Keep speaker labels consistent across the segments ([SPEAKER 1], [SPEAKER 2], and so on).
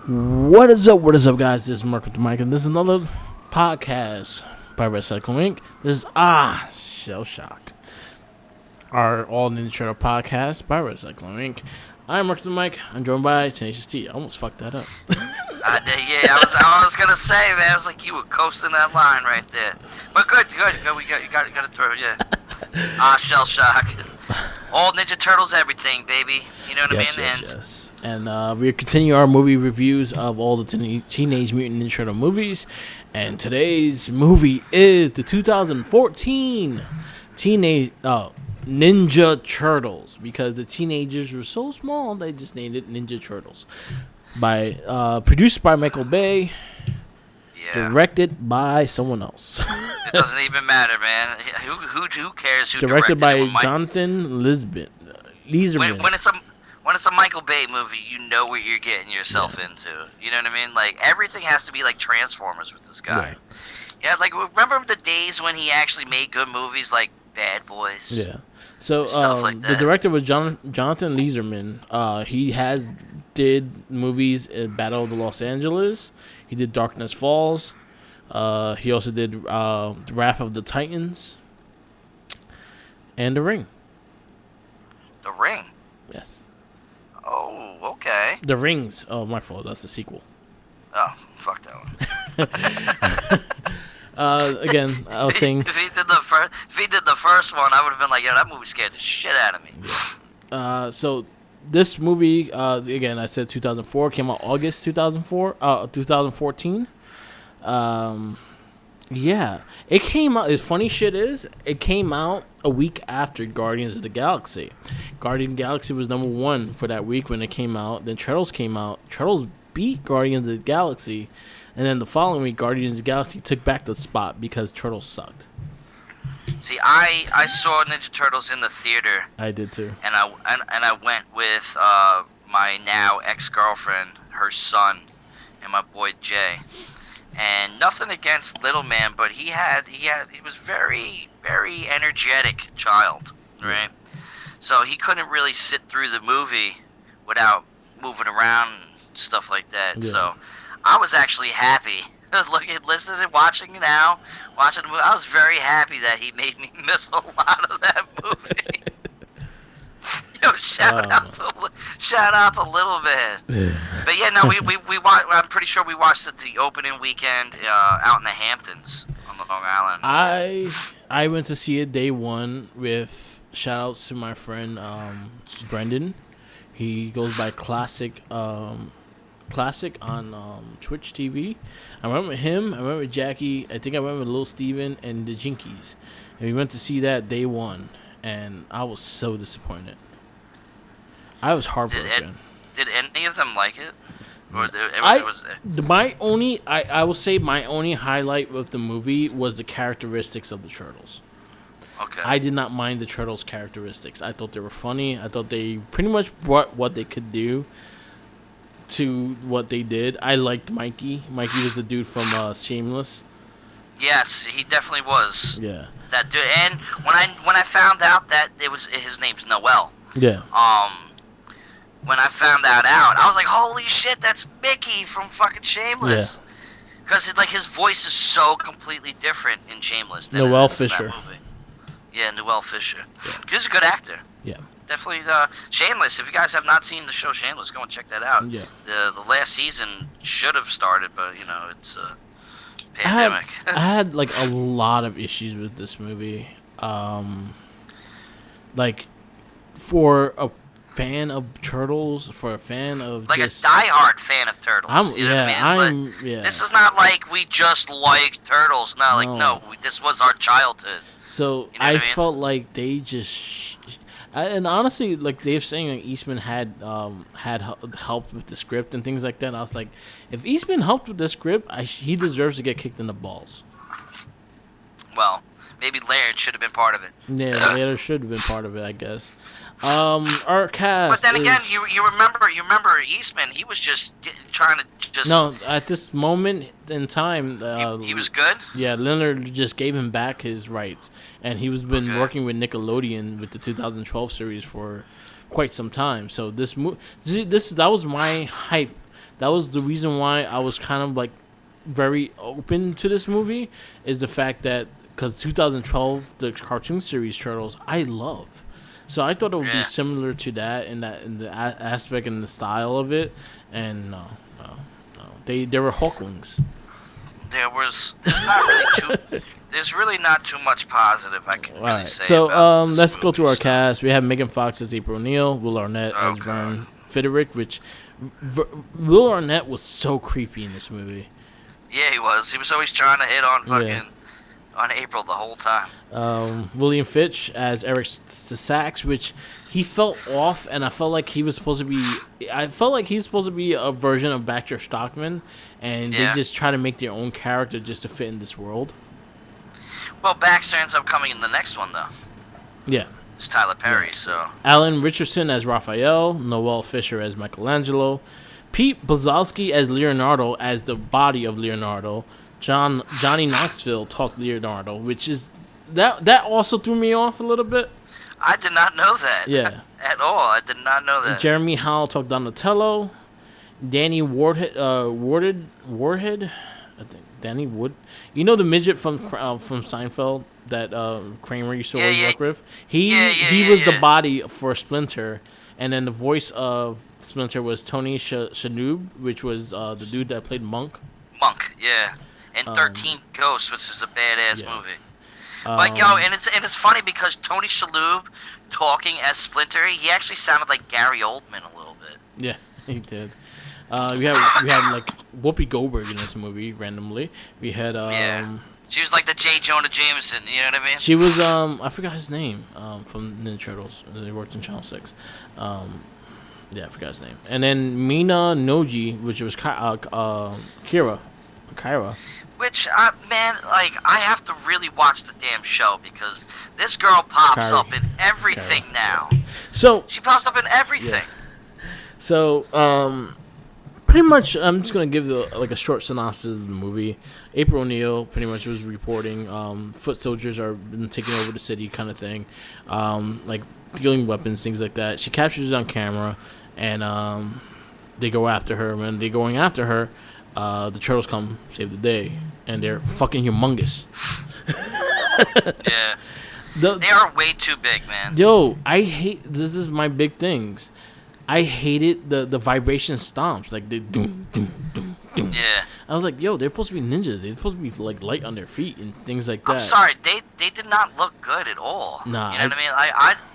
[SPEAKER 1] What is up? What is up, guys? This is Mark with the mic, and this is another podcast by Recycle Inc. This is Shell Shock, our all Ninja Turtle podcast by Recycle Inc. I'm Mark with the mic. I'm joined by Tenacious T. I almost fucked that up.
[SPEAKER 2] I was gonna say, man. I was like, you were coasting that line right there. But good. We got it through, yeah. Shell Shock. All Ninja Turtles, everything, baby. You know what I mean?
[SPEAKER 1] Yes. And we continue our movie reviews of all the Teenage Mutant Ninja Turtle movies. And today's movie is the 2014 Ninja Turtles, because the teenagers were so small they just named it Ninja Turtles. Produced by Michael Bay. Yeah. Directed by someone else.
[SPEAKER 2] It doesn't even matter, man. Who cares who
[SPEAKER 1] directed by Jonathan Liesman.
[SPEAKER 2] When it's a Michael Bay movie, you know what you're getting yourself into. You know what I mean? Like, everything has to be like Transformers with this guy. Yeah, like, remember the days when he actually made good movies like Bad Boys?
[SPEAKER 1] Yeah. So
[SPEAKER 2] like
[SPEAKER 1] the director was Jonathan Liesman. He did movies in Battle of the Los Angeles. He did Darkness Falls. He also did Wrath of the Titans and The Ring.
[SPEAKER 2] The Ring?
[SPEAKER 1] Yes.
[SPEAKER 2] Oh, okay.
[SPEAKER 1] The Rings. Oh, my fault. That's the sequel.
[SPEAKER 2] Oh, fuck that one.
[SPEAKER 1] Again, I was saying,
[SPEAKER 2] if he did the first one, I would have been like, yeah, that movie scared the shit out of me.
[SPEAKER 1] Yeah. So this movie, again, I said 2004, came out August 2014. Yeah, it came out. The funny shit is, it came out a week after Guardians of the Galaxy. Guardians of the Galaxy was number one for that week when it came out. Then Turtles came out. Turtles beat Guardians of the Galaxy, and then the following week, Guardians of the Galaxy took back the spot because Turtles sucked.
[SPEAKER 2] See, I saw Ninja Turtles in the theater.
[SPEAKER 1] I did too.
[SPEAKER 2] And I went with my now ex-girlfriend, her son, and my boy Jay. And nothing against Little Man, but he was very, very energetic child, right? So he couldn't really sit through the movie without moving around and stuff like that. Yeah. So I was actually happy. Listening and watching the movie, I was very happy that he made me miss a lot of that movie. Yo, shout out to Little Man. But yeah, no, we watched. I'm pretty sure we watched it the opening weekend out in the Hamptons on Long Island.
[SPEAKER 1] I went to see it day one with shout outs to my friend Brendan. He goes by Classic on Twitch TV. I went with him. I went with Jackie. I think I went with Lil Steven and the Jinkies. And we went to see that day one, and I was so disappointed. I was heartbroken.
[SPEAKER 2] Did any of them like it? Or
[SPEAKER 1] I will say my only highlight of the movie was the characteristics of the Turtles.
[SPEAKER 2] Okay.
[SPEAKER 1] I did not mind the Turtles' characteristics. I thought they were funny. I thought they pretty much brought what they could do to what they did. I liked Mikey. Mikey was the dude from Shameless.
[SPEAKER 2] Yes, he definitely was.
[SPEAKER 1] Yeah.
[SPEAKER 2] That dude. And when I found out that his name's Noel.
[SPEAKER 1] Yeah.
[SPEAKER 2] When I found that out, I was like, holy shit, that's Mickey from fucking Shameless. Yeah. Because his voice is so completely different in Shameless than
[SPEAKER 1] Noel
[SPEAKER 2] in
[SPEAKER 1] Fisher.
[SPEAKER 2] That movie. Yeah, Noel Fisher. Yeah. He's a good actor.
[SPEAKER 1] Yeah.
[SPEAKER 2] Definitely Shameless. If you guys have not seen the show Shameless, go and check that out.
[SPEAKER 1] Yeah.
[SPEAKER 2] The last season should have started, but it's a pandemic.
[SPEAKER 1] I had like a lot of issues with this movie. Like, for a fan of Turtles, for a fan of
[SPEAKER 2] like just a diehard fan of Turtles. This is not like we just like Turtles. This was our childhood.
[SPEAKER 1] So you know I felt like they just, and honestly, like they're saying, like Eastman had helped with the script and things like that. And I was like, if Eastman helped with the script, he deserves to get kicked in the balls.
[SPEAKER 2] Well, maybe Laird should have been part of it.
[SPEAKER 1] Yeah, Laird should have been part of it, I guess. Our cast.
[SPEAKER 2] But then again, you remember Eastman. He was just trying to just.
[SPEAKER 1] No, at this moment in time,
[SPEAKER 2] he was good.
[SPEAKER 1] Yeah, Leonard just gave him back his rights, and he was been working with Nickelodeon with the 2012 series for quite some time. So that was my hype That was the reason why I was kind of like very open to this movie, is the fact that because 2012 the cartoon series Turtles I love, so I thought it would be similar to that in the aspect and the style of it, and no, they were Hulklings.
[SPEAKER 2] There's really not too much positive I can really say.
[SPEAKER 1] So
[SPEAKER 2] about this
[SPEAKER 1] let's
[SPEAKER 2] movie,
[SPEAKER 1] go to our cast. We have Megan Fox as April O'Neil, Will Arnett as Vern Fiderick, which Will Arnett was so creepy in this movie.
[SPEAKER 2] Yeah, he was. He was always trying to hit on on April the whole time.
[SPEAKER 1] William Fitch as Eric Sachs, which he felt off, and I felt like he was supposed to be. I felt like he's supposed to be a version of Baxter Stockman, and they just try to make their own character just to fit in this world.
[SPEAKER 2] Well, Baxter ends up coming in the next one, though.
[SPEAKER 1] Yeah.
[SPEAKER 2] It's Tyler Perry, so.
[SPEAKER 1] Alan Richardson as Raphael, Noel Fisher as Michelangelo, Pete Buzowski as Leonardo, as the body of Leonardo. Johnny Knoxville talked Leonardo, which is that also threw me off a little bit.
[SPEAKER 2] I did not know that.
[SPEAKER 1] Yeah.
[SPEAKER 2] At all, I did not know that.
[SPEAKER 1] Jeremy Howell talked Donatello. Danny Warhead, I think Danny Wood. You know the midget from Seinfeld that Kramer used to always work with. He was the body for Splinter, and then the voice of Splinter was Tony Shalhoub, which was the dude that played Monk.
[SPEAKER 2] Yeah, and 13 Ghosts, which is a badass movie. But and it's funny because Tony Shalhoub talking as Splinter, he actually sounded like Gary Oldman a little bit.
[SPEAKER 1] Yeah, he did. We had like Whoopi Goldberg in this movie randomly. We had
[SPEAKER 2] she was like the J. Jonah Jameson, you know what I mean?
[SPEAKER 1] She was I forgot his name from Ninja Turtles. They worked in Channel 6. Yeah, I forgot his name. And then Mina Noji, which was Kyra.
[SPEAKER 2] Which, man, like, I have to really watch the damn show because this girl pops up in everything now.
[SPEAKER 1] So
[SPEAKER 2] she pops up in everything.
[SPEAKER 1] Yeah. So, pretty much, I'm just gonna give a short synopsis of the movie. April O'Neil pretty much was reporting foot soldiers are taking over the city, kind of thing, like dealing weapons, things like that. She captures it on camera, and they go after her. When they're going after her, the turtles come save the day, and they're fucking humongous.
[SPEAKER 2] Yeah, they are way too big, man.
[SPEAKER 1] Yo, I hate. This is my big things. I hated the vibration stomps, like the doom, doom, doom, doom.
[SPEAKER 2] Yeah.
[SPEAKER 1] I was like, yo, they're supposed to be ninjas. They're supposed to be like light on their feet and things like that.
[SPEAKER 2] I'm sorry, they did not look good at all.
[SPEAKER 1] Nah,
[SPEAKER 2] you know what I mean?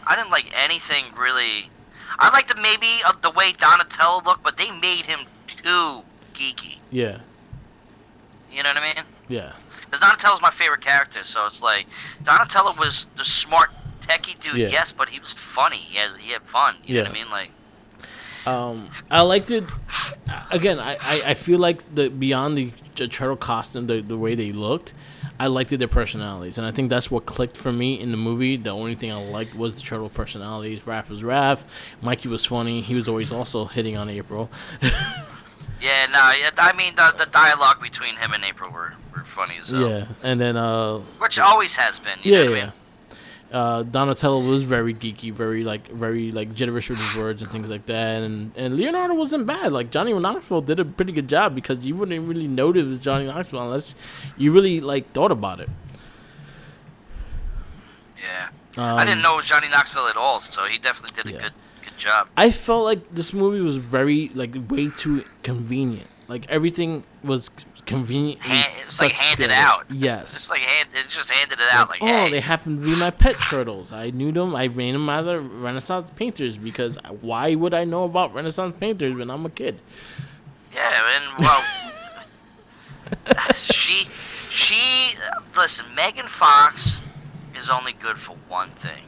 [SPEAKER 2] I didn't like anything really. I liked maybe the way Donatello looked, but they made him too geeky.
[SPEAKER 1] Yeah.
[SPEAKER 2] You know what I mean?
[SPEAKER 1] Yeah.
[SPEAKER 2] Because Donatello's my favorite character, so it's like Donatello was the smart techie dude, yes, but he was funny. He had fun. You know what I mean? Like.
[SPEAKER 1] I liked it. Again, I feel like beyond the turtle costume, the way they looked, I liked their personalities, and I think that's what clicked for me in the movie. The only thing I liked was the turtle personalities. Raph was Raph. Mikey was funny. He was always also hitting on April.
[SPEAKER 2] Yeah, no, I mean the dialogue between him and April were funny as hell.
[SPEAKER 1] Yeah, and then
[SPEAKER 2] which always has been. You know what I mean?
[SPEAKER 1] Donatello was very geeky, very gibberish with his words and things like that, and Leonardo wasn't bad. Like Johnny Knoxville did a pretty good job because you wouldn't really know it was Johnny Knoxville unless you really thought about it.
[SPEAKER 2] Yeah, I didn't know it was Johnny Knoxville at all, so he definitely did a good job.
[SPEAKER 1] I felt like this movie was very way too convenient. Like everything was convenient.
[SPEAKER 2] It's like handed out.
[SPEAKER 1] Yes.
[SPEAKER 2] It's like it just handed it out. Like, hey.
[SPEAKER 1] They happen to be my pet turtles. I knew them. I ran them out of Renaissance painters because why would I know about Renaissance painters when I'm a kid?
[SPEAKER 2] Yeah, and well, she listen. Megan Fox is only good for one thing.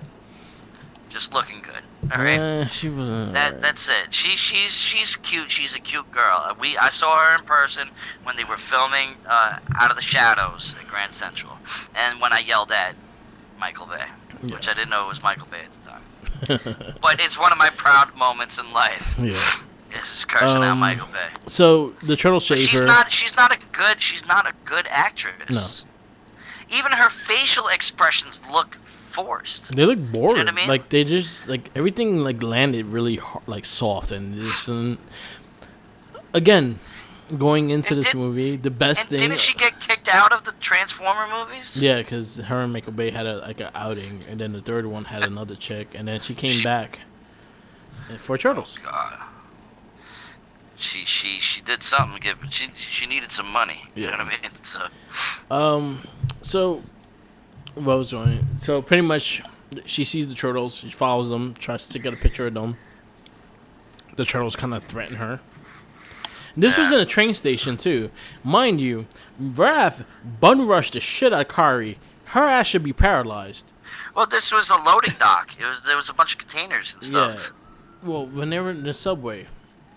[SPEAKER 2] Just looking good. All right.
[SPEAKER 1] She was.
[SPEAKER 2] That's it. She's cute. She's a cute girl. I saw her in person when they were filming Out of the Shadows at Grand Central, and when I yelled at Michael Bay, which I didn't know it was Michael Bay at the time. But it's one of my proud moments in life. Yeah. Is cursing out Michael Bay.
[SPEAKER 1] So the turtle shaver.
[SPEAKER 2] She's not a good actress.
[SPEAKER 1] No.
[SPEAKER 2] Even her facial expressions look forced.
[SPEAKER 1] They look bored.
[SPEAKER 2] You know what I mean?
[SPEAKER 1] Like they just everything landed really hard, soft and just. again, going into
[SPEAKER 2] And
[SPEAKER 1] this movie, the best
[SPEAKER 2] and
[SPEAKER 1] thing.
[SPEAKER 2] didn't she get kicked out of the Transformer movies?
[SPEAKER 1] Yeah, because her and Michael Bay had an outing, and then the third one had another chick, and then she came back for Turtles.
[SPEAKER 2] Oh God. She did something. She needed some money. You know what I mean?
[SPEAKER 1] So what was going? So pretty much, she sees the turtles. She follows them. Tries to get a picture of them. The turtles kind of threaten her. This was in a train station too, mind you. Raph bun rushed the shit out of Kari. Her ass should be paralyzed.
[SPEAKER 2] Well, this was a loading dock. There was a bunch of containers and stuff.
[SPEAKER 1] Yeah. Well, when they were in the subway,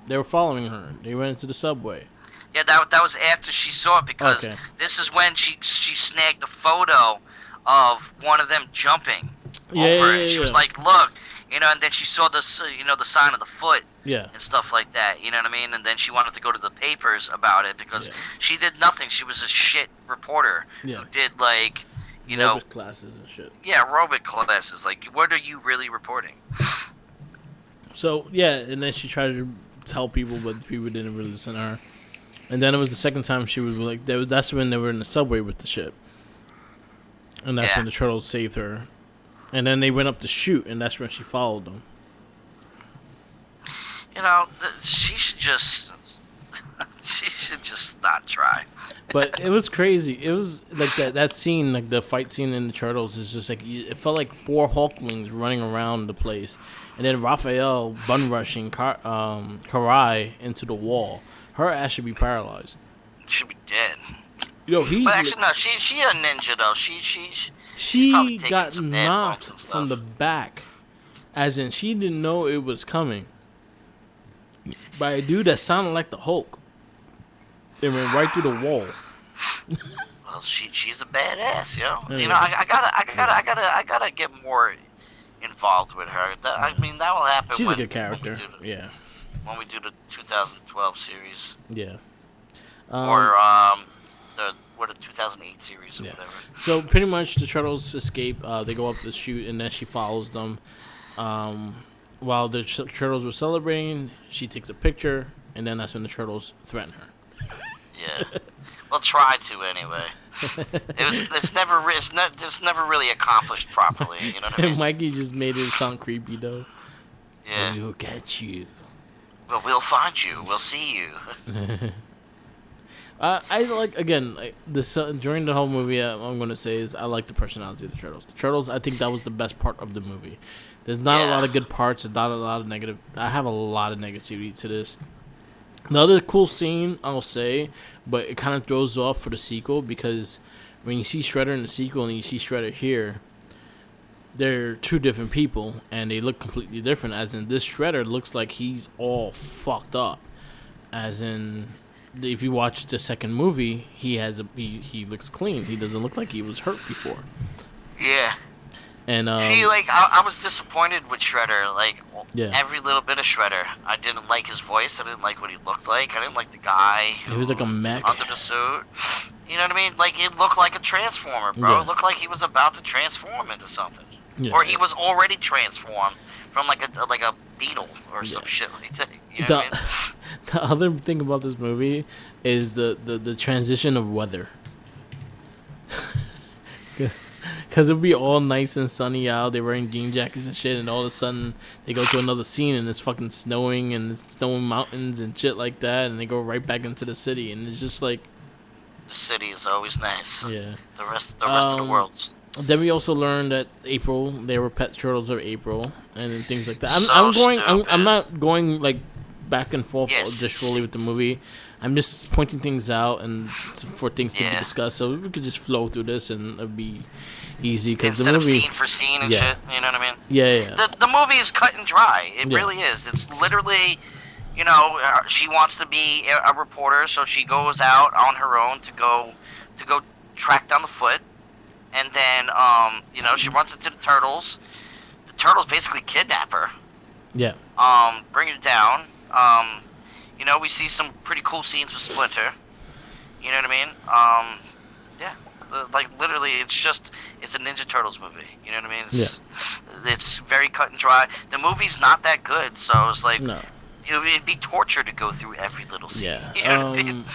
[SPEAKER 1] they were following her. They went into the subway.
[SPEAKER 2] Yeah, that was after she saw it because this is when she snagged the photo of one of them jumping over it. She was like, "Look," and then she saw the the sign of the foot, and stuff like that. You know what I mean? And then she wanted to go to the papers about it because she did nothing. She was a shit reporter who did aerobic
[SPEAKER 1] classes and shit.
[SPEAKER 2] Yeah, aerobic classes. Like, what are you really reporting?
[SPEAKER 1] So and then she tried to tell people, but people didn't really listen to her. And then it was the second time she was like, that's when they were in the subway with the ship. And that's when the turtles saved her. And then they went up to shoot, and that's when she followed them.
[SPEAKER 2] She should just not try.
[SPEAKER 1] But it was crazy. It was like that scene, like the fight scene in the Turtles, is just like it felt like 4 Hulklings running around the place, and then Raphael bun rushing Karai into the wall. Her ass should be paralyzed.
[SPEAKER 2] Should be dead.
[SPEAKER 1] Yo,
[SPEAKER 2] but actually, no. She a ninja though.
[SPEAKER 1] She got knocked from the back, as in she didn't know it was coming, by a dude that sounded like the Hulk. It went right through the wall.
[SPEAKER 2] Well, she's a badass, I gotta get more involved with her. I mean, that will happen.
[SPEAKER 1] She's a good character.
[SPEAKER 2] When we do the 2012 series.
[SPEAKER 1] Yeah.
[SPEAKER 2] Or the 2008 series or whatever.
[SPEAKER 1] So pretty much the turtles escape. They go up the chute, and then she follows them. While the turtles were celebrating, she takes a picture, and then that's when the turtles threaten her.
[SPEAKER 2] Yeah. Well, try to anyway. It's never really accomplished properly. You know what I mean?
[SPEAKER 1] Mikey just made it sound creepy though.
[SPEAKER 2] Yeah.
[SPEAKER 1] We'll get you.
[SPEAKER 2] Well, we'll find you. We'll see you.
[SPEAKER 1] I like during the whole movie. I'm gonna say is I like the personality of the turtles. The turtles, I think that was the best part of the movie. There's not a lot of good parts. There's not a lot of negative. I have a lot of negativity to this. Another cool scene, I'll say, but it kind of throws off for the sequel because when you see Shredder in the sequel and you see Shredder here, they're 2 different people and they look completely different. As in, this Shredder looks like he's all fucked up. As in, if you watch the second movie, he looks clean. He doesn't look like he was hurt before.
[SPEAKER 2] Yeah.
[SPEAKER 1] And
[SPEAKER 2] see, I was disappointed with Shredder. Every little bit of Shredder. I didn't like his voice. I didn't like what he looked like. I didn't like the guy.
[SPEAKER 1] He was like a mech
[SPEAKER 2] under the suit. You know what I mean? Like, it looked like a transformer, bro.
[SPEAKER 1] Yeah.
[SPEAKER 2] It looked like he was about to transform into something,
[SPEAKER 1] Yeah.
[SPEAKER 2] or he was already transformed from like a beetle or some shit like that. You know what I mean?
[SPEAKER 1] The other thing about this movie is the transition of weather. Because it'll be all nice and sunny out. They're wearing jean jackets and shit, and all of a sudden they go to another scene and it's fucking snowing and it's snowing mountains and shit like that, and they go right back into the city, and it's just like
[SPEAKER 2] the city is always nice.
[SPEAKER 1] Yeah.
[SPEAKER 2] The rest of the world's.
[SPEAKER 1] Then we also learned that April, they were pet turtles of April and things like that. I'm not going like back and forth just fully with the movie. I'm just pointing things out and for things to be discussed, so we could just flow through this and it'll be easy because the movie
[SPEAKER 2] instead of scene for scene and shit. You know what I mean?
[SPEAKER 1] Yeah.
[SPEAKER 2] The movie is cut and dry. It really is. It's literally, she wants to be a reporter, so she goes out on her own to go track down the foot, and then she runs into the turtles. The turtles basically kidnap her.
[SPEAKER 1] Yeah.
[SPEAKER 2] Bring her down. We see some pretty cool scenes with Splinter. You know what I mean? Literally, it's a Ninja Turtles movie. You know what I mean? It's very cut and dry. The movie's not that good, so it's like, it'd be torture to go through every little scene.
[SPEAKER 1] Yeah.
[SPEAKER 2] You know what I mean?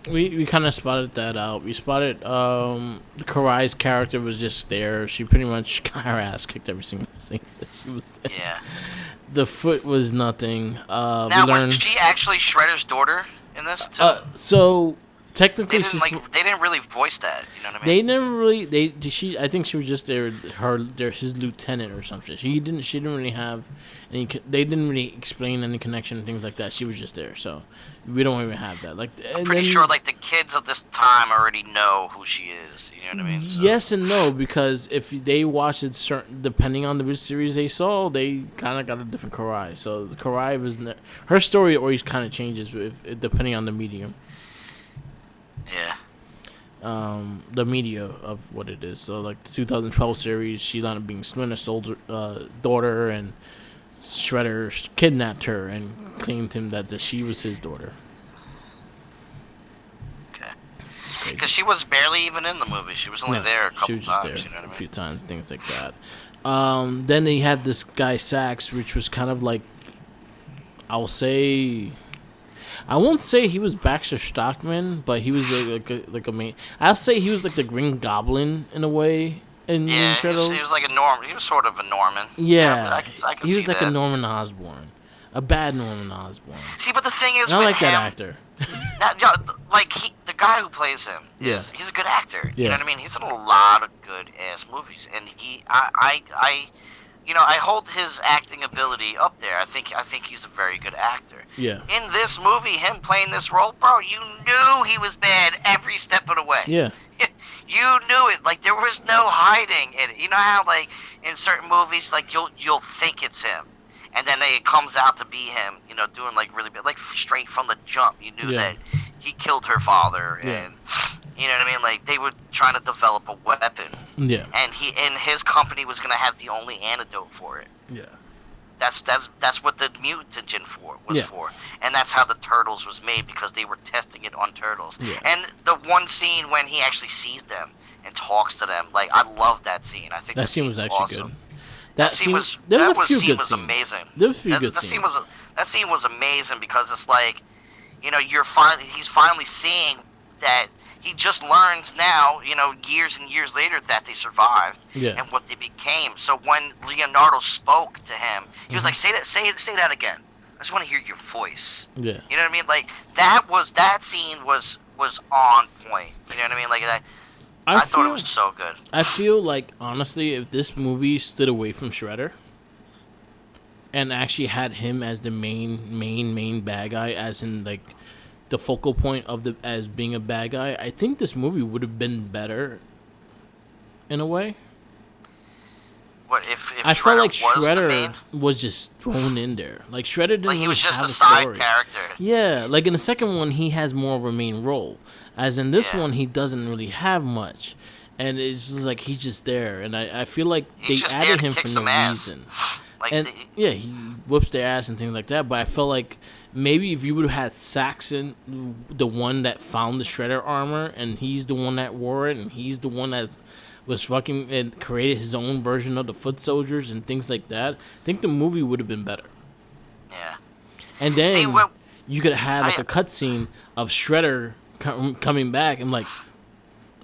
[SPEAKER 1] We kind of spotted that out. We spotted Karai's character was just there. She pretty much got her ass kicked every single scene that she was in.
[SPEAKER 2] Yeah.
[SPEAKER 1] The foot was nothing.
[SPEAKER 2] Now,
[SPEAKER 1] we learned,
[SPEAKER 2] was she actually Shredder's daughter in this too?
[SPEAKER 1] So technically,
[SPEAKER 2] they didn't really voice that. You know what I mean?
[SPEAKER 1] they never really. She. I think she was just his lieutenant or something. She didn't really have any. They didn't really explain any connection and things like that. She was just there, so we don't even have that. Like,
[SPEAKER 2] I'm pretty sure like the kids of this time already know who she is. You know what I mean? So.
[SPEAKER 1] Yes and no, because if they watched it, depending on the series they saw, they kind of got a different Karai. So the Karai was her story always kind of changes depending on the medium.
[SPEAKER 2] Yeah.
[SPEAKER 1] The media of what it is. So like the 2012 series, she's on being Splinter's daughter, and Shredder kidnapped her and claimed him that she was his daughter.
[SPEAKER 2] Okay. Because she was barely even in the movie. She was only there a couple times.
[SPEAKER 1] There
[SPEAKER 2] you know what I mean?
[SPEAKER 1] a few times, things like that. Then they had this guy Sax, which was kind of like, I won't say he was Baxter Stockman, but he was like a main. I'll say he was like the Green Goblin in a way.
[SPEAKER 2] Yeah, he was like a Norman. He was sort of a Norman.
[SPEAKER 1] Yeah,
[SPEAKER 2] I can
[SPEAKER 1] he
[SPEAKER 2] see
[SPEAKER 1] was like
[SPEAKER 2] that.
[SPEAKER 1] a Norman Osborn, a bad Norman Osborn.
[SPEAKER 2] See, but the thing is,
[SPEAKER 1] I
[SPEAKER 2] with
[SPEAKER 1] like
[SPEAKER 2] him,
[SPEAKER 1] that actor.
[SPEAKER 2] The guy who plays him he's a good actor.
[SPEAKER 1] Yeah.
[SPEAKER 2] You know what I mean? He's in a lot of good ass movies, and I hold his acting ability up there. I think he's a very good actor.
[SPEAKER 1] Yeah.
[SPEAKER 2] In this movie, him playing this role, bro, you knew he was bad every step of the way.
[SPEAKER 1] Yeah.
[SPEAKER 2] You knew it. Like, there was no hiding it. You know how, like, in certain movies, like, you'll think it's him, and then it comes out to be him, you know, doing, like, really bad. Like, straight from the jump, you knew that he killed her father, and, you know what I mean? Like, they were trying to develop a weapon.
[SPEAKER 1] Yeah.
[SPEAKER 2] And his company was going to have the only antidote for it.
[SPEAKER 1] Yeah.
[SPEAKER 2] That's what the mutagen was for, and that's how the Turtles was made, because they were testing it on turtles.
[SPEAKER 1] Yeah.
[SPEAKER 2] And the one scene when he actually sees them and talks to them, like, I love that scene. I think
[SPEAKER 1] that scene was actually
[SPEAKER 2] awesome.
[SPEAKER 1] good.
[SPEAKER 2] That scene was amazing.
[SPEAKER 1] There was a few good scenes.
[SPEAKER 2] That scene was amazing, because it's like, you know, he's finally seeing that. He just learns now, you know, years and years later, that they survived and what they became. So when Leonardo spoke to him, he was like, "Say that again. I just want to hear your voice."
[SPEAKER 1] Yeah.
[SPEAKER 2] You know what I mean? Like, that scene was on point. You know what I mean? Like, I thought it was so good.
[SPEAKER 1] I feel like, honestly, if this movie stood away from Shredder and actually had him as the main bad guy, as in like the focal point of as being a bad guy, I think this movie would have been better in a way.
[SPEAKER 2] What if
[SPEAKER 1] I felt like
[SPEAKER 2] Shredder
[SPEAKER 1] was just thrown in there. Like, Shredder didn't
[SPEAKER 2] like he was
[SPEAKER 1] really
[SPEAKER 2] just
[SPEAKER 1] have
[SPEAKER 2] a side
[SPEAKER 1] story.
[SPEAKER 2] character.
[SPEAKER 1] Yeah, like in the second one, he has more of a main role. As in this one, he doesn't really have much. And it's just like he's just there. And I feel like they added him for no reason. He whoops their ass and things like that. But I felt like maybe if you would have had Saxon, the one that found the Shredder armor, and he's the one that wore it, and he's the one that was fucking and created his own version of the foot soldiers and things like that, I think the movie would have been better.
[SPEAKER 2] Yeah.
[SPEAKER 1] And then you could have like a cutscene of Shredder coming back and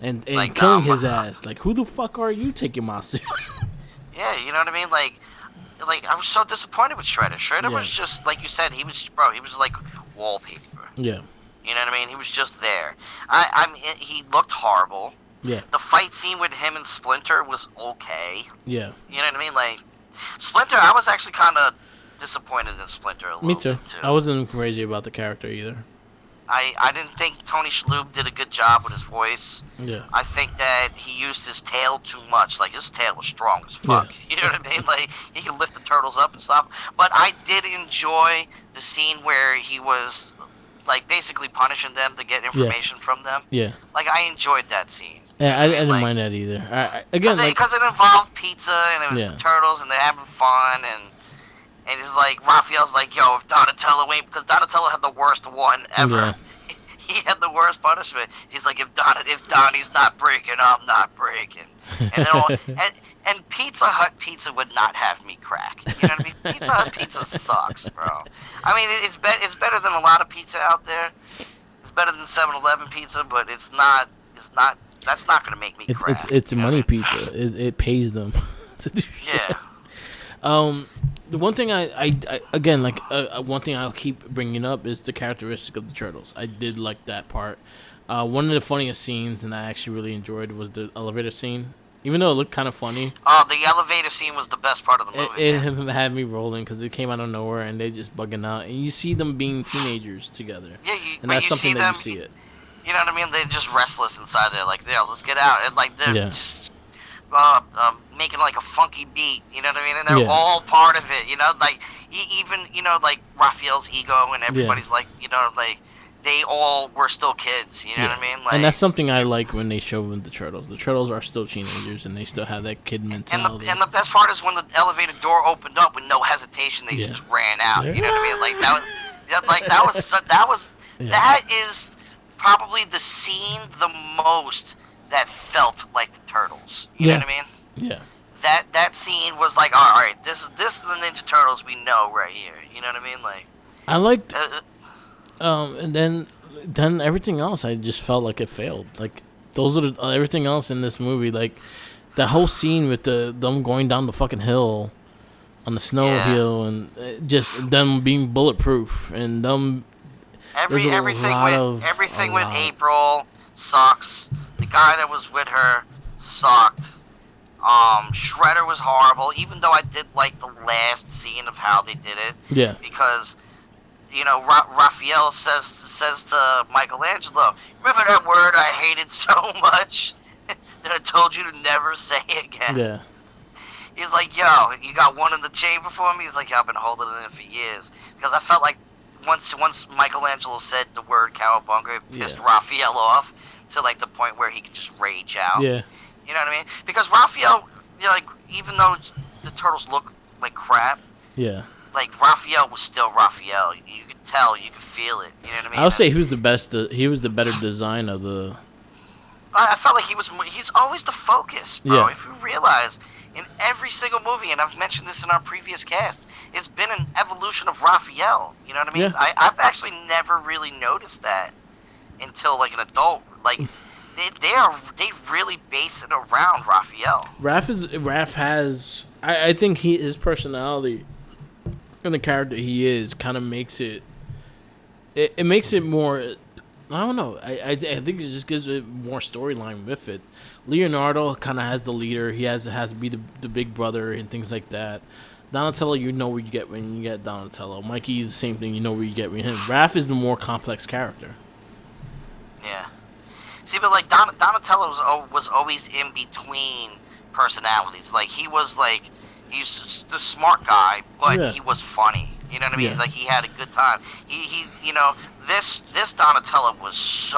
[SPEAKER 1] and like, killing his ass. Like, who the fuck are you taking my suit?
[SPEAKER 2] Yeah, you know what I mean? Like I was so disappointed with Shredder. Shredder was just, like you said, he was like wallpaper.
[SPEAKER 1] Yeah.
[SPEAKER 2] You know what I mean? He was just there. I mean, he looked horrible.
[SPEAKER 1] Yeah.
[SPEAKER 2] The fight scene with him and Splinter was okay.
[SPEAKER 1] Yeah.
[SPEAKER 2] You know what I mean? Like, Splinter, I was actually kind of disappointed in Splinter a little bit, too.
[SPEAKER 1] Me too. I wasn't crazy about the character either.
[SPEAKER 2] I didn't think Tony Shalhoub did a good job with his voice.
[SPEAKER 1] Yeah.
[SPEAKER 2] I think that he used his tail too much. Like, his tail was strong as fuck. Yeah. You know what I mean? Like, he could lift the turtles up and stuff. But I did enjoy the scene where he was, like, basically punishing them to get information from them. Yeah. Like, I enjoyed that scene.
[SPEAKER 1] Yeah, I didn't mind that either. Again,
[SPEAKER 2] because it involved pizza, and it was the turtles, and they're having fun, and it's like, Raphael's like, yo, if Donatello ain't, because Donatello had the worst one ever. Yeah. he had the worst punishment. He's like, if Donnie's not breaking, I'm not breaking. And then and Pizza Hut pizza would not have me crack. You know what I mean? Pizza Hut pizza sucks, bro. I mean, it's better than a lot of pizza out there. It's better than 7-Eleven pizza, but it's not. That's not gonna make me crack.
[SPEAKER 1] It's money pizza. It pays them to do shit.
[SPEAKER 2] Yeah.
[SPEAKER 1] The one thing I again, like, one thing I'll keep bringing up is the characteristic of the turtles. I did like that part. One of the funniest scenes, and I actually really enjoyed, was the elevator scene. Even though it looked kind of funny.
[SPEAKER 2] Oh, the elevator scene was the best part of the movie.
[SPEAKER 1] It had me rolling because it came out of nowhere and they just bugging out. And you see them being teenagers together.
[SPEAKER 2] Yeah,
[SPEAKER 1] and that's something that you see it.
[SPEAKER 2] You know what I mean? They're just restless inside there. Like, yeah, let's get out. And, like, they're just making, like, a funky beat. You know what I mean? And they're all part of it. You know, like, even, you know, like, Raphael's ego and everybody's, like, you know, like, they all were still kids. You know what I mean? Like,
[SPEAKER 1] and that's something I like when they show the turtles. The turtles are still teenagers and they still have that kid mentality.
[SPEAKER 2] And the best part is when the elevator door opened up with no hesitation, they just ran out. You know what I mean? Like, that is probably the scene the most that felt like the turtles. You know what I mean?
[SPEAKER 1] Yeah.
[SPEAKER 2] That scene was like, all right, this is the Ninja Turtles we know right here. You know what I mean? Like,
[SPEAKER 1] I liked, and then everything else, I just felt like it failed. Like, those are everything else in this movie. Like, that whole scene with them going down the fucking hill on the snow hill, and just them being bulletproof, and them.
[SPEAKER 2] Everything with April sucks. The guy that was with her sucked. Shredder was horrible, even though I did like the last scene of how they did it. Yeah. Because, you know, Raphael says to Michelangelo, remember that word I hated so much that I told you to never say again? Yeah. He's like, yo, you got one in the chamber for me? He's like, yeah, I've been holding it in for years. Because I felt like once Michelangelo said the word cowabunga, it pissed Raphael off to, like, the point where he could just rage out. Yeah. You know what I mean? Because Raphael, you know, like, even though the turtles look like crap, like, Raphael was still Raphael. You could tell, you could feel it. You know what I mean?
[SPEAKER 1] I would say he was the best. He was the better design of the.
[SPEAKER 2] I felt like he's always the focus, bro. Yeah. If you realize, in every single movie, and I've mentioned this in our previous cast, it's been an evolution of Raphael. You know what I mean? Yeah. I've actually never really noticed that until, like, an adult. Like, they really base it around Raphael.
[SPEAKER 1] Raph has. I think his personality and the character he is kind of makes it. It makes it more. I don't know. I think it just gives it more storyline with it. Leonardo kind of has the leader. He has to be the big brother and things like that. Donatello, you know what you get when you get Donatello. Mikey's the same thing. You know what you get with him. Raph is the more complex character.
[SPEAKER 2] Yeah. See, but, like, Donatello was always in between personalities. Like, he's the smart guy, but he was funny. You know what I mean? Yeah. Like, he had a good time. He you know, this Donatello was so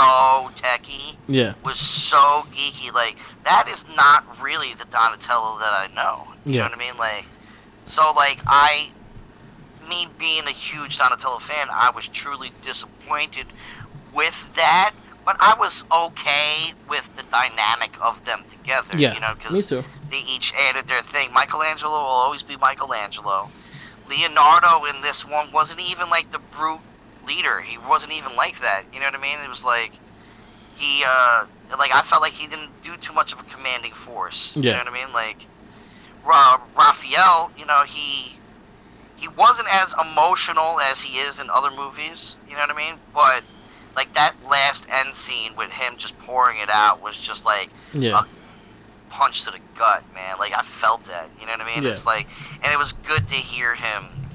[SPEAKER 2] techie. Yeah. Was so geeky. Like, that is not really the Donatello that I know. You know what I mean? Like, so, like, me being a huge Donatello fan, I was truly disappointed with that. But I was okay with the dynamic of them together. Yeah, you know,
[SPEAKER 1] me too.
[SPEAKER 2] They each added their thing. Michelangelo will always be Michelangelo. Leonardo in this one wasn't even like the brute leader. He wasn't even like that. You know what I mean? It was like he, like, I felt like he didn't do too much of a commanding force. You know what I mean? Like, Raphael, you know, he wasn't as emotional as he is in other movies. You know what I mean? But, like, that last end scene with him just pouring it out was just like a punch to the gut, man. Like, I felt that. You know what I mean? It's like, and it was good to hear him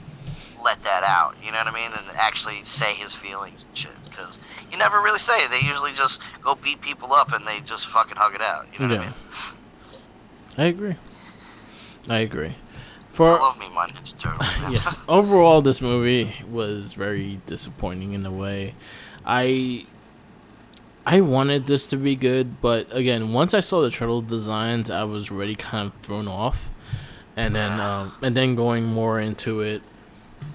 [SPEAKER 2] let that out. You know what I mean? And actually say his feelings and shit. Because you never really say it. They usually just go beat people up and they just fucking hug it out. You know what I mean?
[SPEAKER 1] I agree.
[SPEAKER 2] I love me my Ninja Turtles.
[SPEAKER 1] Overall, this movie was very disappointing in a way. I wanted this to be good, but again, once I saw the turtle designs, I was already kind of thrown off, and then going more into it.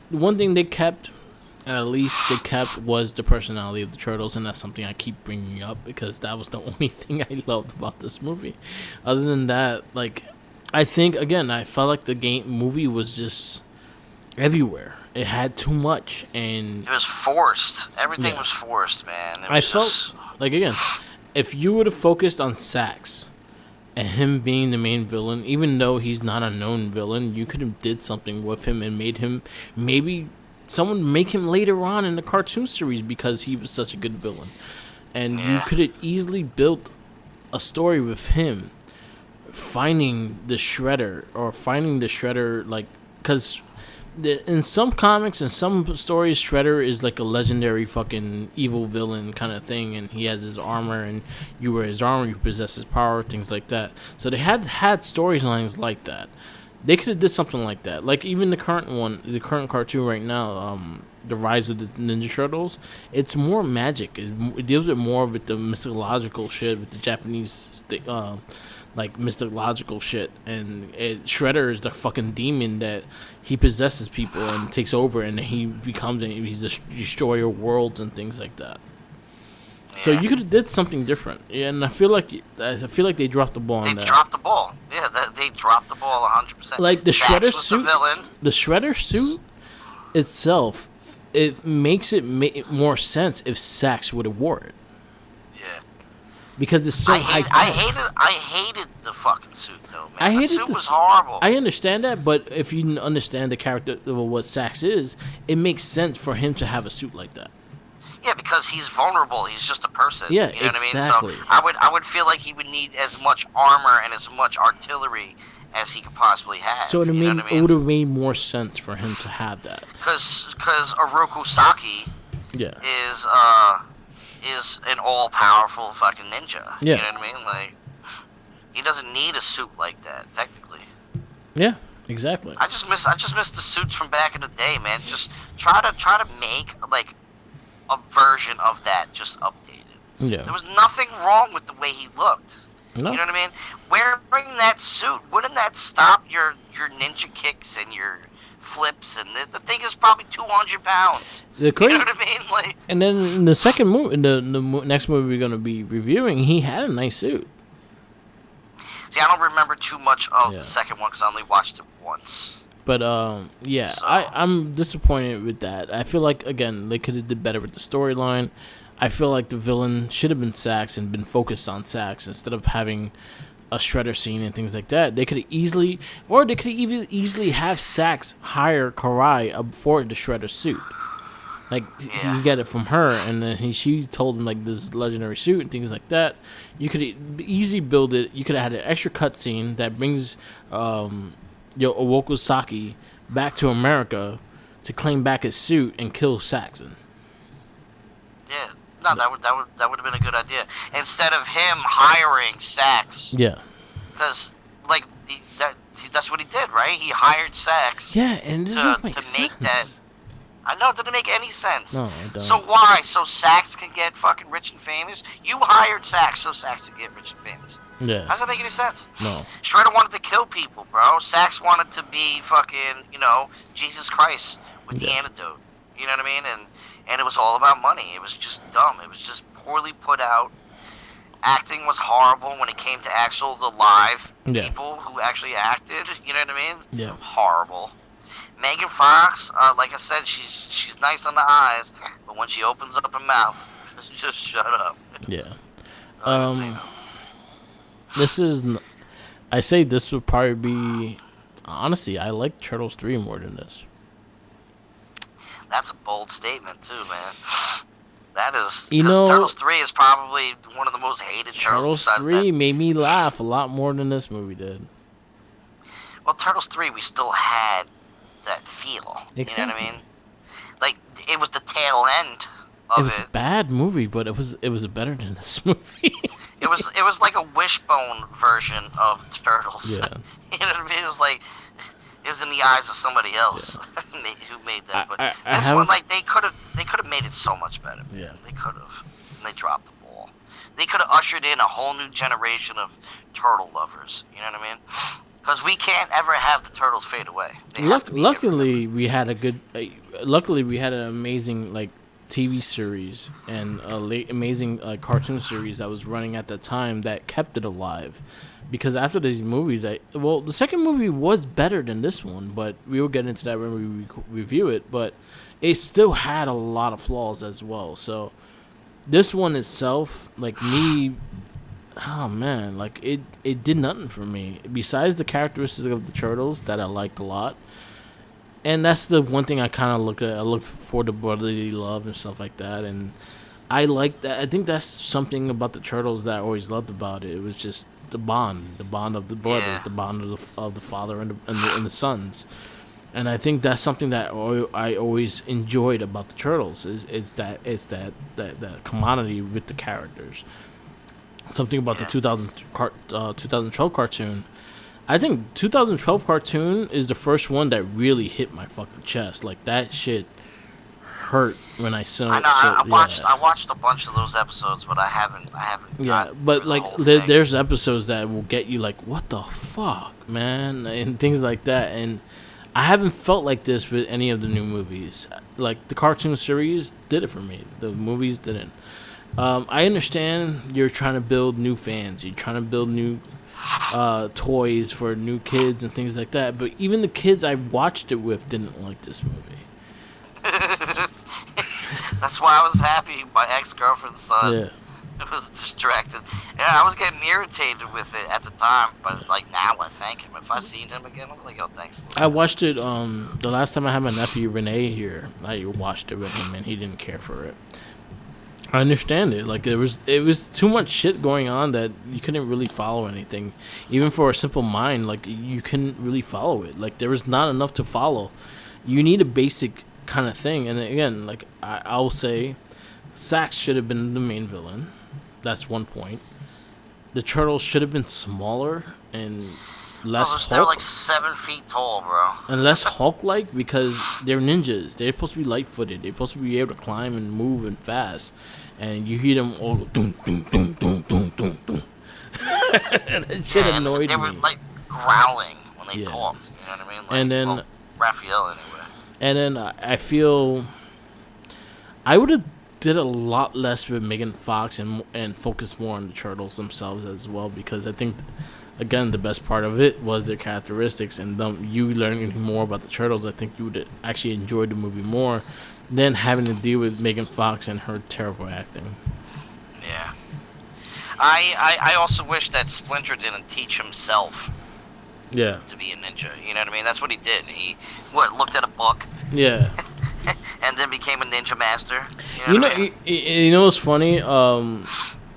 [SPEAKER 1] One thing they kept And at least they kept was the personality of the turtles, and that's something I keep bringing up because that was the only thing I loved about this movie. Other than that, like, I think again, I felt like the movie was just everywhere. It had too much, and
[SPEAKER 2] It was forced. Everything
[SPEAKER 1] Yeah.
[SPEAKER 2] was forced, man. It
[SPEAKER 1] I
[SPEAKER 2] was
[SPEAKER 1] felt
[SPEAKER 2] just,
[SPEAKER 1] like again, if you would have focused on Sax and him being the main villain, even though he's not a known villain, you could have did something with him and made him maybe someone make him later on in the cartoon series because he was such a good villain, and you
[SPEAKER 2] Yeah.
[SPEAKER 1] could have easily built a story with him finding the Shredder, like, because in some comics and some stories, Shredder is like a legendary fucking evil villain kind of thing, and he has his armor, and you wear his armor, you possess his power, things like that. So they had storylines like that. They could have did something like that. Like even the current cartoon right now, the Rise of the Ninja Turtles. It's more magic. It deals with more with the mythological shit, with the Japanese like mythological shit, and Shredder is the fucking demon that he possesses people and takes over, and he becomes he's a destroyer of worlds and things like that. So
[SPEAKER 2] Yeah.
[SPEAKER 1] you could have did something different, yeah, and I feel like they dropped the ball
[SPEAKER 2] They
[SPEAKER 1] on that.
[SPEAKER 2] dropped the ball. Yeah, they dropped the ball 100%.
[SPEAKER 1] Like the
[SPEAKER 2] Sax
[SPEAKER 1] Shredder
[SPEAKER 2] was
[SPEAKER 1] suit,
[SPEAKER 2] the villain.
[SPEAKER 1] the Shredder suit itself, it makes it more sense if Sax would have wore it
[SPEAKER 2] Yeah.
[SPEAKER 1] because it's so high tech.
[SPEAKER 2] I hated the fucking suit though, man.
[SPEAKER 1] I
[SPEAKER 2] The
[SPEAKER 1] hated
[SPEAKER 2] suit
[SPEAKER 1] the
[SPEAKER 2] was
[SPEAKER 1] s-
[SPEAKER 2] horrible.
[SPEAKER 1] I understand that, but if you understand the character of what Sax is, it makes sense for him to have a suit like that.
[SPEAKER 2] Yeah, because he's vulnerable. He's just a person.
[SPEAKER 1] Yeah,
[SPEAKER 2] you know
[SPEAKER 1] exactly.
[SPEAKER 2] what I mean? So I would feel like he would need as much armor and as much artillery as he could possibly have.
[SPEAKER 1] So it
[SPEAKER 2] you know what I mean?
[SPEAKER 1] would have made more sense for him to have that.
[SPEAKER 2] Because Oroku Saki
[SPEAKER 1] Yeah.
[SPEAKER 2] is an all powerful fucking ninja.
[SPEAKER 1] Yeah.
[SPEAKER 2] You know what I mean? Like he doesn't need a suit like that technically.
[SPEAKER 1] Yeah. Exactly.
[SPEAKER 2] I just miss the suits from back in the day, man. Just try to make like a version of that just updated.
[SPEAKER 1] Yeah.
[SPEAKER 2] There was nothing wrong with the way he looked.
[SPEAKER 1] No.
[SPEAKER 2] You know what I mean? Wearing that suit, wouldn't that stop your ninja kicks and your flips? And the thing is probably 200 pounds.
[SPEAKER 1] The
[SPEAKER 2] You
[SPEAKER 1] crazy,
[SPEAKER 2] know what I mean? Like,
[SPEAKER 1] and then in the second movie, in the next movie we're gonna be reviewing, he had a nice suit.
[SPEAKER 2] see, I don't remember too much of
[SPEAKER 1] Yeah.
[SPEAKER 2] the second one because I only watched it once.
[SPEAKER 1] But yeah,
[SPEAKER 2] So-
[SPEAKER 1] I'm disappointed with that. I feel like again they could have did better with the storyline. I feel like the villain should have been Sax and been focused on Sax instead of having a Shredder scene and things like that. They could have easily, or they could even easily have Sax hire Karai for the Shredder suit. Like
[SPEAKER 2] Yeah.
[SPEAKER 1] he get it from her, and then she told him like this legendary suit and things like that. You could easily build it. You could have had an extra cutscene that brings Owoko Saki back to America to claim back his suit and kill Saxon.
[SPEAKER 2] Yeah. No, that would have been a good idea. Instead of him hiring Sax,
[SPEAKER 1] Yeah.
[SPEAKER 2] because like that's what he did, right? He hired Sax.
[SPEAKER 1] Yeah, and it doesn't
[SPEAKER 2] To
[SPEAKER 1] make
[SPEAKER 2] make
[SPEAKER 1] sense.
[SPEAKER 2] that- I know it didn't make any sense.
[SPEAKER 1] No, it don't.
[SPEAKER 2] So why? So Sax can get fucking rich and famous? You hired Sax so Sax can get rich and famous.
[SPEAKER 1] Yeah.
[SPEAKER 2] How does that make any sense?
[SPEAKER 1] No.
[SPEAKER 2] Shredder wanted to kill people, bro. Sax wanted to be fucking, Jesus Christ with the
[SPEAKER 1] Yeah.
[SPEAKER 2] antidote. You know what I mean? And it was all about money. It was just dumb. It was just poorly put out. Acting was horrible when it came to the live
[SPEAKER 1] Yeah.
[SPEAKER 2] people who actually acted. You know what I mean?
[SPEAKER 1] Yeah.
[SPEAKER 2] Horrible. Megan Fox, like I said, she's nice on the eyes, but when she opens up her mouth, just shut up.
[SPEAKER 1] Yeah.
[SPEAKER 2] I don't say nothing.
[SPEAKER 1] This is. I say this would probably be. Honestly, I like Turtles 3 more than this.
[SPEAKER 2] That's a bold statement too, man. That is.
[SPEAKER 1] You
[SPEAKER 2] 'cause
[SPEAKER 1] know-
[SPEAKER 2] Turtles 3 is probably one of the most hated
[SPEAKER 1] Turtles
[SPEAKER 2] Turtles. besides
[SPEAKER 1] 3
[SPEAKER 2] that.
[SPEAKER 1] made me laugh a lot more than this movie did.
[SPEAKER 2] Well, Turtles 3, we still had that feel. You know what I
[SPEAKER 1] Exactly.
[SPEAKER 2] mean? Like it was the tail end
[SPEAKER 1] It
[SPEAKER 2] of
[SPEAKER 1] was a
[SPEAKER 2] it.
[SPEAKER 1] bad movie, but it was better than this movie.
[SPEAKER 2] It was like a Wishbone version of Turtles.
[SPEAKER 1] Yeah.
[SPEAKER 2] You know what I mean? It was like it was in the eyes of somebody else who made that. But
[SPEAKER 1] I
[SPEAKER 2] this
[SPEAKER 1] have-
[SPEAKER 2] one, like they could have made it so much better.
[SPEAKER 1] Yeah.
[SPEAKER 2] They could have. And they dropped the ball. They could have ushered in a whole new generation of turtle lovers. You know what I mean? Because we can't ever have the turtles fade away. They have to be here forever.
[SPEAKER 1] Luckily, we had a good. Luckily, we had an amazing like TV series and a amazing cartoon series that was running at the time that kept it alive. Because after these movies, the second movie was better than this one, but we will get into that when we review it. But it still had a lot of flaws as well. So this one itself, like me, oh man, like it did nothing for me besides the characteristics of the turtles that I liked a lot. And that's the one thing I kind of looked at. I looked for the brotherly love and stuff like that, and I like that. I think that's something about the turtles that I always loved about it. It was just the bond of the brothers,
[SPEAKER 2] Yeah.
[SPEAKER 1] the bond of the father and the sons. And I think that's something that I always enjoyed about the turtles is that commodity with the characters. Something about the
[SPEAKER 2] Yeah.
[SPEAKER 1] 2012 cartoon. I think 2012 cartoon is the first one that really hit my fucking chest. Like that shit hurt when I saw.
[SPEAKER 2] I know. I watched a bunch of those episodes, but I haven't.
[SPEAKER 1] Yeah,
[SPEAKER 2] gotten
[SPEAKER 1] but
[SPEAKER 2] through the
[SPEAKER 1] like
[SPEAKER 2] whole thing.
[SPEAKER 1] there's episodes that will get you like, what the fuck, man, and things like that. And I haven't felt like this with any of the new movies. Like the cartoon series did it for me. The movies didn't. I understand you're trying to build new fans. You're trying to build new toys for new kids and things like that. But even the kids I watched it with didn't like this movie.
[SPEAKER 2] That's why I was happy. My ex-girlfriend's son
[SPEAKER 1] Yeah.
[SPEAKER 2] was distracted. Yeah, I was getting irritated with it at the time, but like now I thank him. If I seen him again, I'm like, oh, thanks.
[SPEAKER 1] I watched it the last time I had my nephew Renee here. I watched it with him and he didn't care for it. I understand it. Like it was too much shit going on that you couldn't really follow anything. Even for a simple mind, like you couldn't really follow it. Like there was not enough to follow. You need a basic kind of thing. And again, like I'll say, Sax should have been the main villain. That's one point. The turtles should have been smaller and less
[SPEAKER 2] They're like
[SPEAKER 1] Hulk
[SPEAKER 2] 7 feet tall, bro.
[SPEAKER 1] and less Hulk-like because they're ninjas. They're supposed to be light-footed. They're supposed to be able to climb and move and fast. And you hear them all go doom doom doom doom doom doom doom. That shit
[SPEAKER 2] Yeah,
[SPEAKER 1] annoyed
[SPEAKER 2] they
[SPEAKER 1] me.
[SPEAKER 2] were like growling when they
[SPEAKER 1] Yeah.
[SPEAKER 2] talked. You know what I mean? Like,
[SPEAKER 1] And then-
[SPEAKER 2] well, Raphael anyway.
[SPEAKER 1] And then I feel I would have did a lot less with Megan Fox and focus more on the turtles themselves as well, because I think again the best part of it was their characteristics and you learning more about the turtles. I think you would actually enjoy the movie more than having to deal with Megan Fox and her terrible acting.
[SPEAKER 2] Yeah. I also wish that Splinter didn't teach himself
[SPEAKER 1] Yeah.
[SPEAKER 2] to be a ninja. You know what I mean? That's what he did. He looked at a book
[SPEAKER 1] Yeah.
[SPEAKER 2] and then became a ninja master.
[SPEAKER 1] You know,
[SPEAKER 2] what I mean?
[SPEAKER 1] you know what's funny?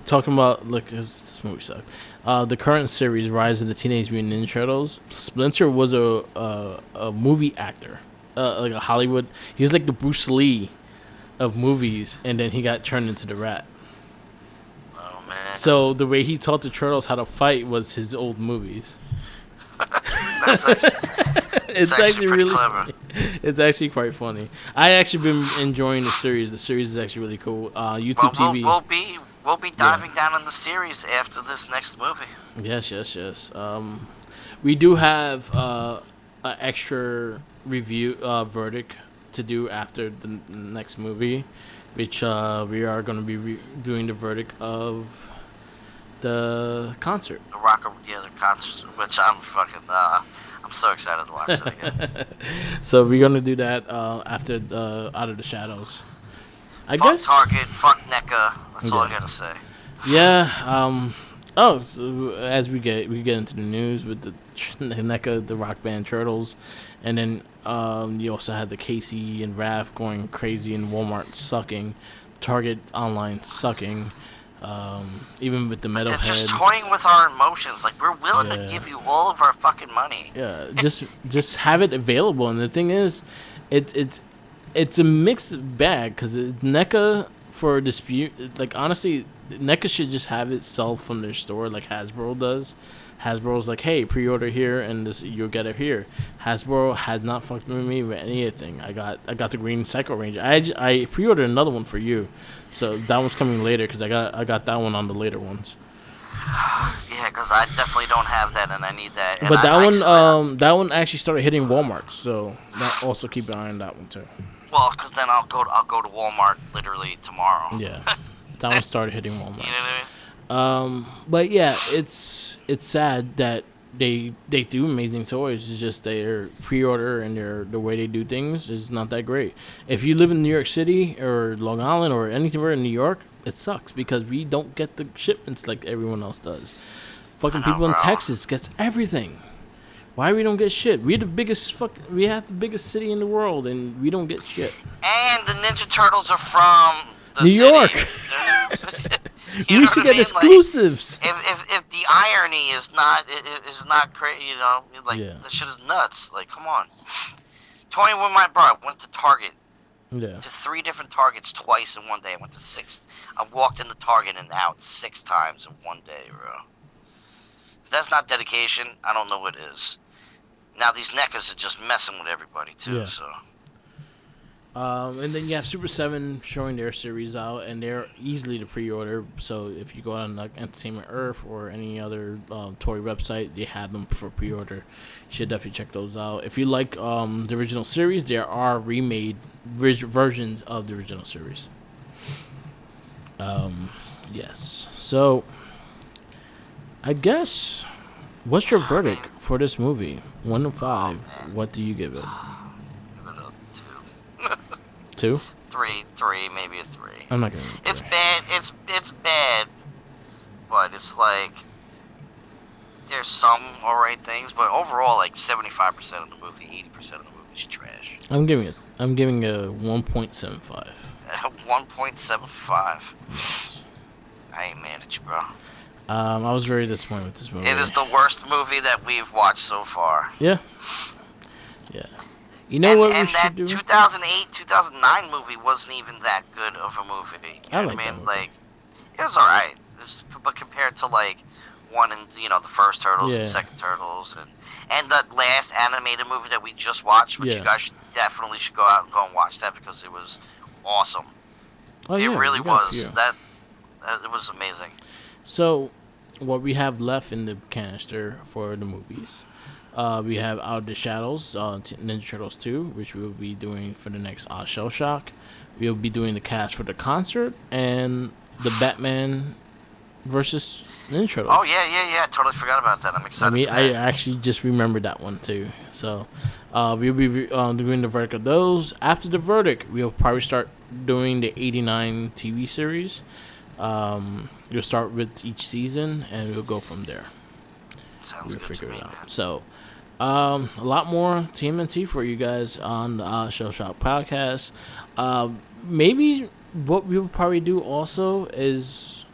[SPEAKER 1] Talking about look, this movie sucked. The current series, Rise of the Teenage Mutant Ninja Turtles. Splinter was a movie actor, like a Hollywood. He was like the Bruce Lee of movies, and then he got turned into the Rat.
[SPEAKER 2] Oh man.
[SPEAKER 1] So the way he taught the turtles how to fight was his old movies.
[SPEAKER 2] That's actually,
[SPEAKER 1] It's
[SPEAKER 2] actually
[SPEAKER 1] actually
[SPEAKER 2] pretty
[SPEAKER 1] really
[SPEAKER 2] clever.
[SPEAKER 1] funny. It's actually quite funny. I actually been enjoying the series. The series is actually really cool. YouTube
[SPEAKER 2] Well,
[SPEAKER 1] TV.
[SPEAKER 2] we'll be diving down in the series after this next movie.
[SPEAKER 1] Yes. We do have an extra review verdict to do after the next movie, which we are going to be doing the verdict of the concert.
[SPEAKER 2] The concert, which I'm fucking, I'm so excited to watch it again.
[SPEAKER 1] So we're going to do that after Out of the Shadows. I
[SPEAKER 2] Fuck
[SPEAKER 1] guess.
[SPEAKER 2] Target, fuck NECA. That's all I
[SPEAKER 1] Yeah.
[SPEAKER 2] gotta say.
[SPEAKER 1] Yeah. So as we get into the news with the NECA, the rock band Turtles, and then you also had the Casey and Raph going crazy and Walmart sucking, Target online sucking, even with the
[SPEAKER 2] They're just
[SPEAKER 1] Metalhead.
[SPEAKER 2] toying with our emotions. Like, we're willing
[SPEAKER 1] Yeah.
[SPEAKER 2] to give you all of our fucking money.
[SPEAKER 1] Yeah, just have it available. And the thing is, it's a mixed bag because NECA for a dispute. Like honestly, NECA should just have it sell from their store like Hasbro does. Hasbro's like, hey, pre-order here and this you'll get it here. Hasbro has not fucked with me with anything. I got the Green Psycho Ranger. I pre-ordered another one for you, so that one's coming later because I got that one on the later ones.
[SPEAKER 2] Yeah, Yeah, because I definitely don't have that, and I need that. And
[SPEAKER 1] But
[SPEAKER 2] I
[SPEAKER 1] that one actually started hitting Walmart, so that also keep an eye on that one too.
[SPEAKER 2] well, because then I'll go to Walmart literally tomorrow.
[SPEAKER 1] Yeah, that one started hitting
[SPEAKER 2] You know
[SPEAKER 1] Walmart.
[SPEAKER 2] what I mean?
[SPEAKER 1] But yeah, it's sad that they do amazing toys. It's just their pre-order and the way they do things is not that great. If you live in New York City or Long Island or anywhere in New York, it sucks because we don't get the shipments like everyone else does. Fucking people in Texas gets everything. Why we don't get shit? We have the biggest city in the world and we don't get shit.
[SPEAKER 2] And the Ninja Turtles are from the
[SPEAKER 1] New
[SPEAKER 2] city.
[SPEAKER 1] York. We should get exclusives.
[SPEAKER 2] Like, if the irony is not crazy, you know, like this shit is nuts. Like, come on. 21 my bro, I went to Target.
[SPEAKER 1] Yeah.
[SPEAKER 2] To 3 different Targets twice in one day. I went to 6. I walked into Target and out 6 times in one day, bro. If that's not dedication, I don't know what is. Now these NECAs are just messing with everybody too. Yeah. So.
[SPEAKER 1] And then you have Super 7 showing their series out, and they're easily to pre-order. So if you go on like Entertainment Earth or any other toy website, they have them for pre-order. You should definitely check those out. If you like the original series, there are remade versions of the original series. Yes. So I guess, what's your verdict for this movie? 1 to 5. What do you give it?
[SPEAKER 2] Give it a
[SPEAKER 1] 2. 2?
[SPEAKER 2] 3, maybe a 3.
[SPEAKER 1] I'm not gonna.
[SPEAKER 2] It's bad. It's bad, but it's like there's some alright things, but overall, like 75% of the movie, 80% of the movie is trash.
[SPEAKER 1] I'm giving a 1.75.
[SPEAKER 2] 1.75. I ain't mad at you, bro.
[SPEAKER 1] I was very disappointed with this movie.
[SPEAKER 2] It is the worst movie that we've watched so far.
[SPEAKER 1] Yeah. Yeah. You know what we should do?
[SPEAKER 2] And that 2008, 2009 movie wasn't even that good of a movie. You know what I mean? Like, it was alright. But compared to, like, the first Turtles and second Turtles, and the last animated movie that we just watched, which you guys definitely should go out and watch that because it was awesome.
[SPEAKER 1] Oh,
[SPEAKER 2] it really was. That it was amazing.
[SPEAKER 1] So, what we have left in the canister for the movies, we have Out of the Shadows, Ninja Turtles 2, which we will be doing for the next Shell Shock. We'll be doing the cast for the concert and the Batman versus Ninja Turtles.
[SPEAKER 2] Oh yeah, I totally forgot about that. I'm excited.
[SPEAKER 1] I actually just remembered that one too. So, we'll be doing the verdict of those. After the verdict, we'll probably start doing the '89 TV series. We'll start with each season, and we'll go from there.
[SPEAKER 2] We'll figure it out. Man.
[SPEAKER 1] So, a lot more TMNT for you guys on the Shell Shock podcast. Maybe what we'll probably do also is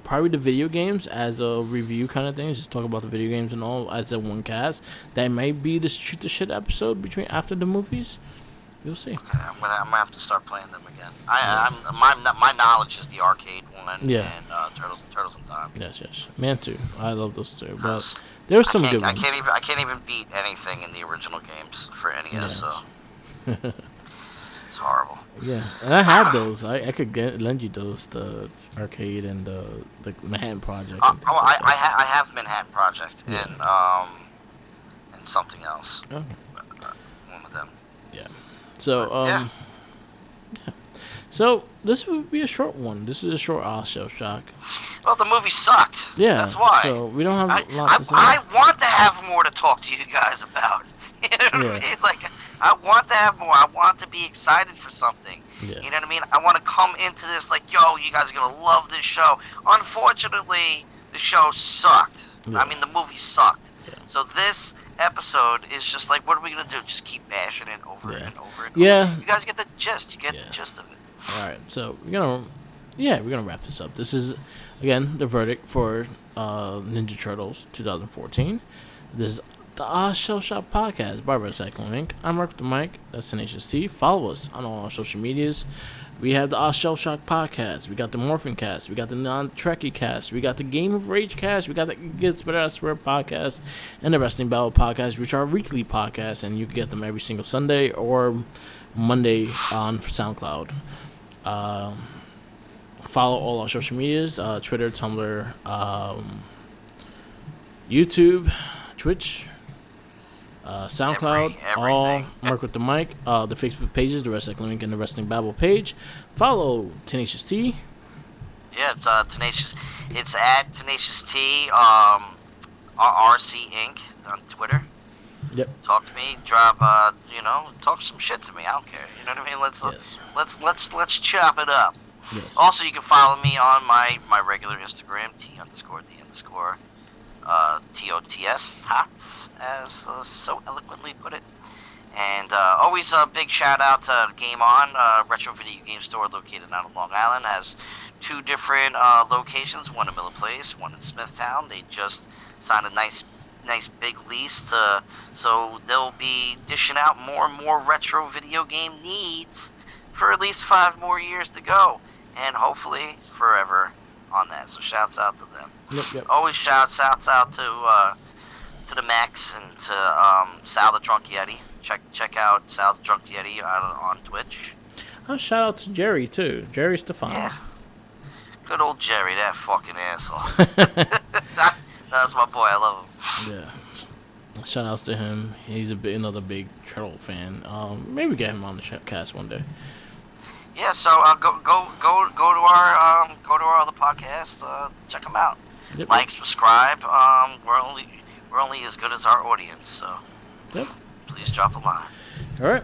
[SPEAKER 1] probably the video games as a review kind of thing. Just talk about the video games and all as a one cast. That might be the shoot the shit episode after the movies. You'll see.
[SPEAKER 2] Okay, I'm gonna have to start playing them again. My knowledge is the arcade one and Turtles in Time.
[SPEAKER 1] Yes. Man too. I love those two. But there's some good ones.
[SPEAKER 2] I can't even beat anything in the original games for NES. So it's horrible.
[SPEAKER 1] Yeah, and I had those. I could lend you those, the arcade and the Manhattan Project.
[SPEAKER 2] I have Manhattan Project and something else.
[SPEAKER 1] Okay.
[SPEAKER 2] One of them.
[SPEAKER 1] Yeah. So So this would be a short one. This is a short Shell Shock.
[SPEAKER 2] Well, the movie sucked.
[SPEAKER 1] Yeah.
[SPEAKER 2] That's why.
[SPEAKER 1] So we don't have lots to say.
[SPEAKER 2] I want to have more to talk to you guys about. You know what I mean? Like, I want to have more. I want to be excited for something.
[SPEAKER 1] Yeah.
[SPEAKER 2] You know what I mean? I want to come into this like, yo, you guys are going to love this show. Unfortunately, the show sucked.
[SPEAKER 1] Yeah.
[SPEAKER 2] I mean, the movie sucked.
[SPEAKER 1] Yeah.
[SPEAKER 2] So this episode is just like, what are we going to do? Just keep bashing it over and over and
[SPEAKER 1] over.
[SPEAKER 2] You guys get the gist. You get the gist of it.
[SPEAKER 1] All right. So we're gonna wrap this up. This is, again, the verdict for Ninja Turtles 2014. This is the Shell Shock podcast by Recycling Inc. I'm Mark the Mike. That's Tenacious T. Follow us on all our social medias. We have the Shell Shock podcast. We got the Morphin cast. We got the Non-Trekkie cast. We got the Game of Rage cast. We got the Gets Better I Swear podcast and the Wrestling Battle podcast, which are weekly podcasts, and you can get them every single Sunday or Monday on SoundCloud. Follow all our social medias, Twitter, Tumblr, YouTube, Twitch, SoundCloud, all
[SPEAKER 2] Everything.
[SPEAKER 1] Mark with the Mic. The Facebook pages, the Wrestling Link and the Wrestling Babble page. Follow Tenacious T.
[SPEAKER 2] Yeah, it's Tenacious. It's at Tenacious T, RC Inc. on Twitter.
[SPEAKER 1] Yep.
[SPEAKER 2] Talk to me. Talk some shit to me. I don't care. You know what I mean? Let's chop it up.
[SPEAKER 1] Yes.
[SPEAKER 2] Also, you can follow me on my regular Instagram, T_D_TOTS, TOTS, as so eloquently put it. And always a big shout out to Game On, retro video game store located out on Long Island. Has 2 different locations, one in Miller Place, one in Smithtown. They just signed a nice big lease, so they'll be dishing out more and more retro video game needs for at least 5 more years to go, and hopefully forever on that. So shouts out to them.
[SPEAKER 1] Yep.
[SPEAKER 2] Always shouts out to the Max and to Sal the Drunk Yeti. Check out Sal the Drunk Yeti on Twitch.
[SPEAKER 1] Shout out to Jerry too, Jerry Stefano.
[SPEAKER 2] Yeah. Good old Jerry, that fucking asshole. That's my boy. I love him.
[SPEAKER 1] Yeah. Shout outs to him. He's another big Turtle fan. Maybe get him on the cast one day.
[SPEAKER 2] Yeah. So go to our other podcast. Check them out.
[SPEAKER 1] Yep.
[SPEAKER 2] Like, subscribe. We're only as good as our audience. So.
[SPEAKER 1] Yep.
[SPEAKER 2] Please drop a line.
[SPEAKER 1] All right.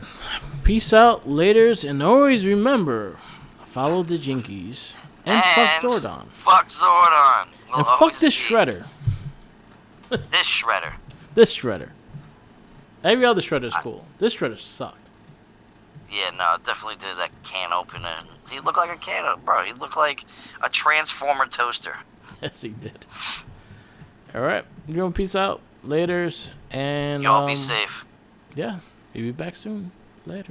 [SPEAKER 1] Peace out, laters, and always remember, follow the Jinkies and fuck Zordon.
[SPEAKER 2] Fuck Zordon.
[SPEAKER 1] And fuck this shredder.
[SPEAKER 2] This shredder.
[SPEAKER 1] This shredder. Every other shredder's cool. This shredder sucked.
[SPEAKER 2] Yeah, no, definitely did that can opener. He looked like a can, bro. He looked like a transformer toaster.
[SPEAKER 1] Yes, he did. All right. You gonna peace out, laters, and
[SPEAKER 2] Y'all be safe.
[SPEAKER 1] Yeah, we'll be back soon.